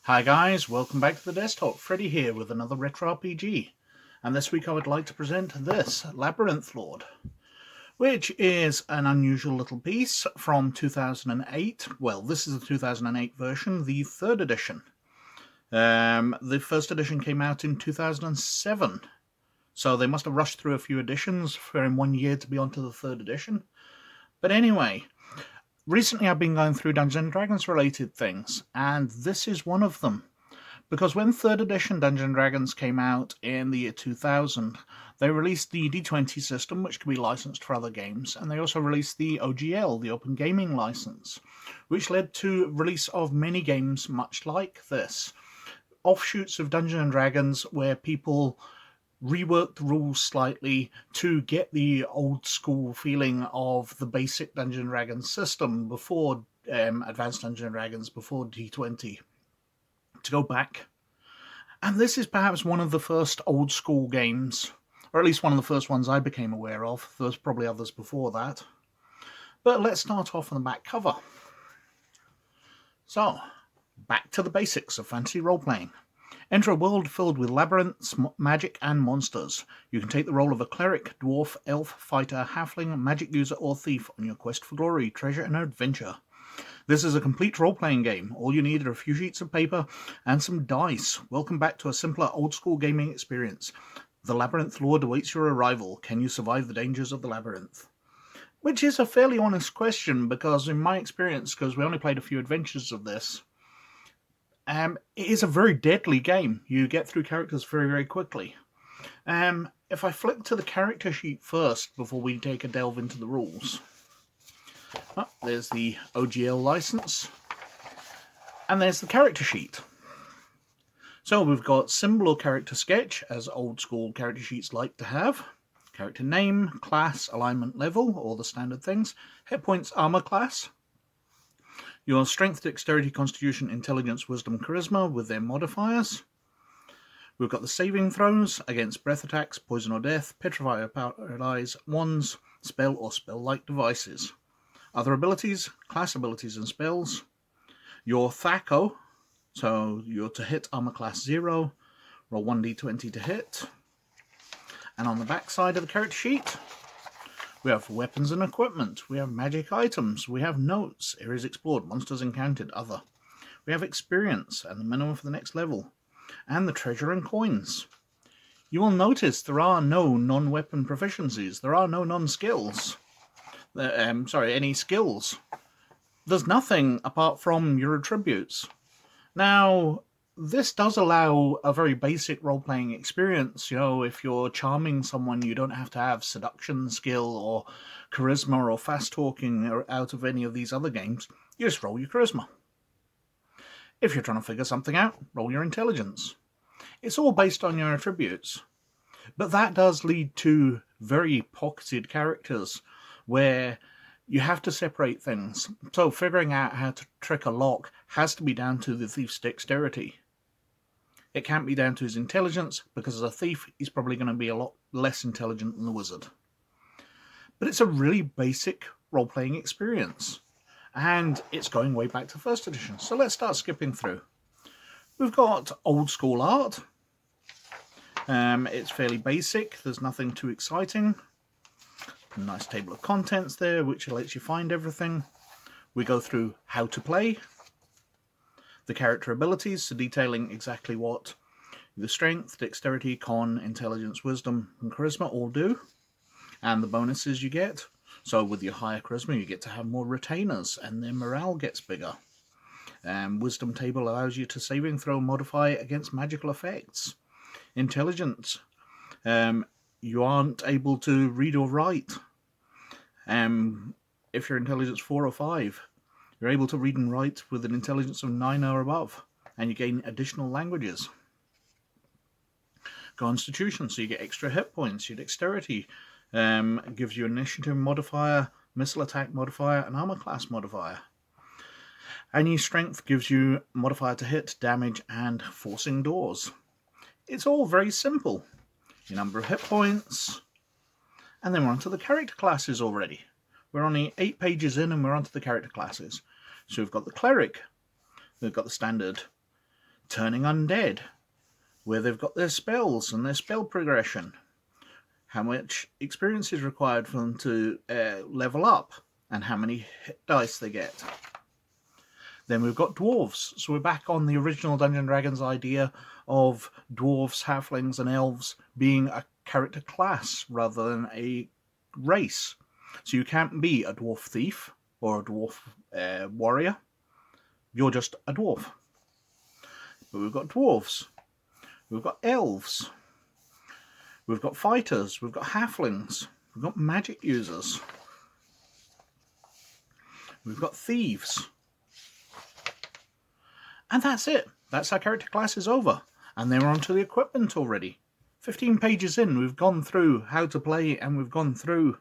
Hi guys, welcome back to the desktop. Freddy here with another retro RPG. And this week I would like to present this, Labyrinth Lord, which is an unusual little piece from 2008. Well, this is the 2008 version, the 3rd edition. The first edition came out in 2007, so they must have rushed through a few editions for in 1 year to be onto the 3rd edition. But anyway, recently I've been going through Dungeons & Dragons related things, and this is one of them. Because when 3rd edition Dungeons & Dragons came out in the year 2000, they released the D20 system, which can be licensed for other games, and they also released the OGL, the Open Gaming License, which led to release of many games much like this. Offshoots of Dungeons & Dragons where people reworked the rules slightly to get the old school feeling of the basic Dungeons & Dragons system before Advanced Dungeons & Dragons, before D20, to go back. And this is perhaps one of the first old school games, or at least one of the first ones I became aware of. There's probably others before that. But let's start off on the back cover. So, back to the basics of fantasy role-playing. Enter a world filled with labyrinths, magic, and monsters. You can take the role of a cleric, dwarf, elf, fighter, halfling, magic user, or thief on your quest for glory, treasure, and adventure. This is a complete role-playing game. All you need are a few sheets of paper and some dice. Welcome back to a simpler, old-school gaming experience. The Labyrinth Lord awaits your arrival. Can you survive the dangers of the labyrinth? Which is a fairly honest question, because in my experience, because we only played a few adventures of this, it is a very deadly game. You get through characters very, very quickly. If I flick to the character sheet first before we take a delve into the rules. Oh, there's the OGL license. And there's the character sheet. So we've got symbol or character sketch, as old school character sheets like to have. Character name, class, alignment level, all the standard things. Hit points, armor class. Your strength, dexterity, constitution, intelligence, wisdom, charisma with their modifiers. We've got the saving throws against breath attacks, poison or death, petrify or paralyze, wands, spell or spell-like devices. Other abilities, class abilities and spells. Your THAC0, so you're to hit armor class 0, roll 1d20 to hit. And on the back side of the character sheet, we have weapons and equipment, we have magic items, we have notes, areas explored, monsters encountered, other. We have experience and the minimum for the next level, and the treasure and coins. You will notice there are no non-weapon proficiencies, there are no non-skills. Any skills. There's nothing apart from your attributes. Now, this does allow a very basic role-playing experience. You know, if you're charming someone, you don't have to have seduction skill or charisma or fast-talking or out of any of these other games. You just roll your charisma. If you're trying to figure something out, roll your intelligence. It's all based on your attributes. But that does lead to very pocketed characters where you have to separate things. So figuring out how to trick a lock has to be down to the thief's dexterity. It can't be down to his intelligence, because as a thief, he's probably going to be a lot less intelligent than the wizard. But it's a really basic role-playing experience. And it's going way back to 1st edition. So let's start skipping through. We've got old school art. It's fairly basic. There's nothing too exciting. A nice table of contents there, which lets you find everything. We go through how to play. The character abilities, so detailing exactly what the strength, dexterity, con, intelligence, wisdom, and charisma all do. And the bonuses you get. So with your higher charisma, you get to have more retainers, and their morale gets bigger. Wisdom table allows you to saving throw modify against magical effects. Intelligence, you aren't able to read or write. If you're intelligence 4 or 5, you're able to read and write with an intelligence of 9 or above, and you gain additional languages. Constitution, so you get extra hit points. Your dexterity gives you initiative modifier, missile attack modifier, and armor class modifier. And your strength gives you modifier to hit, damage, and forcing doors. It's all very simple. Your number of hit points, and then we're on to the character classes already. We're only 8 pages in and we're onto the character classes. So we've got the cleric. They've got the standard turning undead, where they've got their spells and their spell progression. How much experience is required for them to level up, and how many hit dice they get. Then we've got dwarves. So we're back on the original Dungeons & Dragons idea of dwarves, halflings, and elves being a character class rather than a race. So you can't be a dwarf thief or a dwarf warrior. You're just a dwarf. But we've got dwarves. We've got elves. We've got fighters. We've got halflings. We've got magic users. We've got thieves. And that's it. That's our character classes over. And then we're on to the equipment already. 15 pages in, we've gone through how to play and we've gone through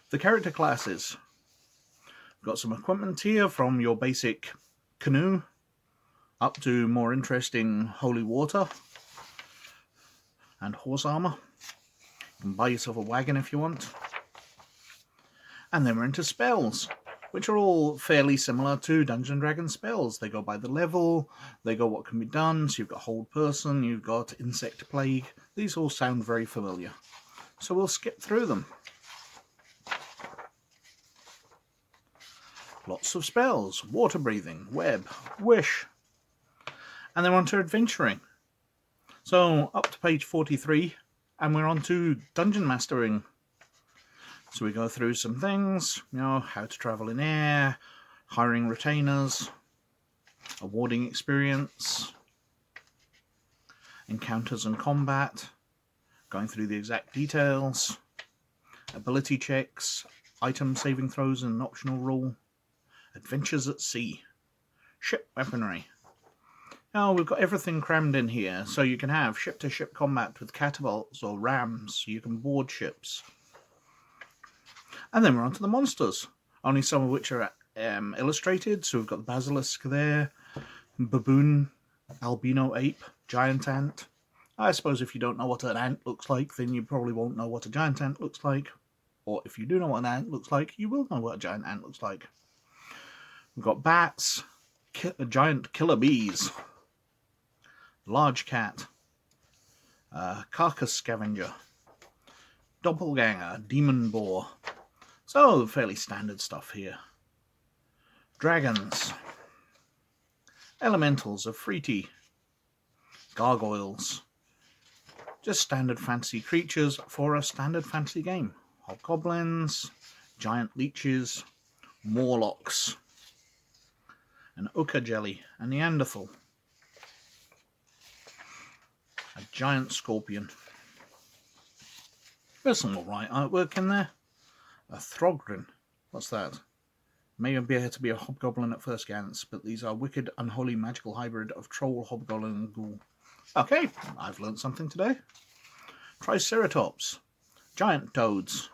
the character classes. We've got some equipment here from your basic canoe up to more interesting holy water and horse armor. You can buy yourself a wagon if you want. And then we're into spells, which are all fairly similar to Dungeons & Dragons spells. They go by the level, they go what can be done. So you've got Hold Person, you've got Insect Plague. These all sound very familiar. So we'll skip through them. Lots of spells: water breathing, web, wish. And then we're on to adventuring. So up to page 43, and we're on to dungeon mastering. So we go through some things, how to travel in air, hiring retainers, awarding experience, encounters and combat, going through the exact details, ability checks, item saving throws and an optional rule, adventures at sea, ship weaponry. Now we've got everything crammed in here, so you can have ship-to-ship combat with catapults or rams, you can board ships. And then we're on to the monsters, only some of which are illustrated. So we've got the basilisk there, baboon, albino ape, giant ant. I suppose if you don't know what an ant looks like, then you probably won't know what a giant ant looks like. Or if you do know what an ant looks like, you will know what a giant ant looks like. We've got bats, giant killer bees, large cat, carcass scavenger, doppelganger, demon boar. So, fairly standard stuff here. Dragons, elementals of Freety, gargoyles, just standard fantasy creatures for a standard fantasy game. Hobgoblins, giant leeches, morlocks, an ochre jelly, a Neanderthal, a giant scorpion. There's some alright artwork in there. A Throgrin. What's that? May appear to be a hobgoblin at first glance, but these are wicked, unholy, magical hybrid of troll, hobgoblin, and ghoul. Okay, I've learnt something today. Triceratops. Giant toads.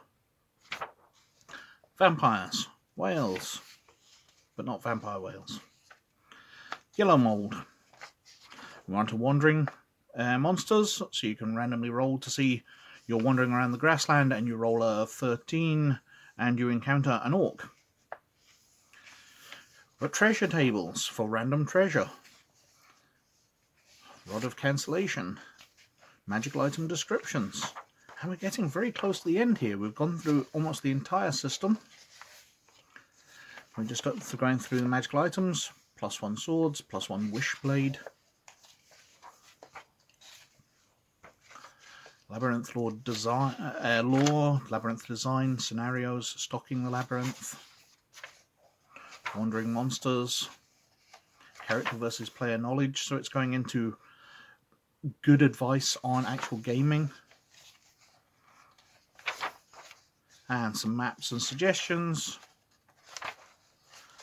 Vampires. Whales. But not vampire whales. Yellow mold. We're on to wandering monsters, so you can randomly roll to see you're wandering around the grassland and you roll a 13 and you encounter an orc. But treasure tables for random treasure. Rod of cancellation. Magical item descriptions. And we're getting very close to the end here. We've gone through almost the entire system. We're just going through the magical items. +1 swords, +1 wish blade. Labyrinth lore design, labyrinth design, scenarios, stocking the labyrinth, wandering monsters, character versus player knowledge, so it's going into good advice on actual gaming, and some maps and suggestions,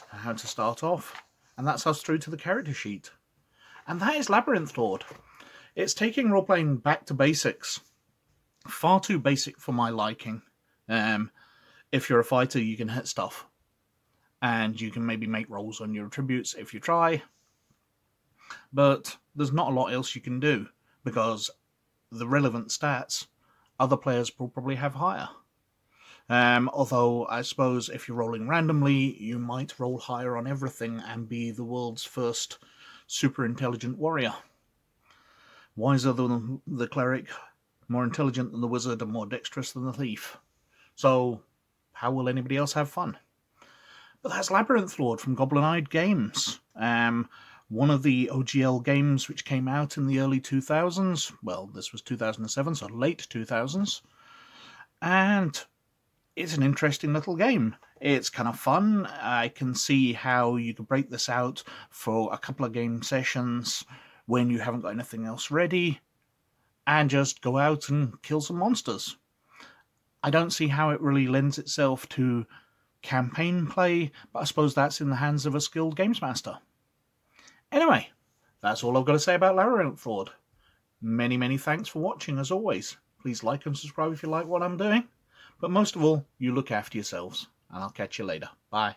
how to start off, and that's us through to the character sheet. And that is Labyrinth Lord. It's taking role-playing back to basics. Far too basic for my liking. If you're a fighter, you can hit stuff. And you can maybe make rolls on your attributes if you try. But there's not a lot else you can do, because the relevant stats, other players will probably have higher. Although I suppose if you're rolling randomly, you might roll higher on everything and be the world's first super intelligent warrior. Wiser than the cleric, more intelligent than the wizard, and more dexterous than the thief. So, how will anybody else have fun? But that's Labyrinth Lord from Goblin Eyed Games. One of the OGL games which came out in the early 2000s. Well, this was 2007, so late 2000s. And it's an interesting little game. It's kind of fun. I can see how you could break this out for a couple of game sessions when you haven't got anything else ready and just go out and kill some monsters. I don't see how it really lends itself to campaign play, but I suppose that's in the hands of a skilled games master. Anyway, that's all I've got to say about Labyrinth Lord. Many, many thanks for watching as always. Please like and subscribe if you like what I'm doing. But most of all, you look after yourselves, and I'll catch you later. Bye.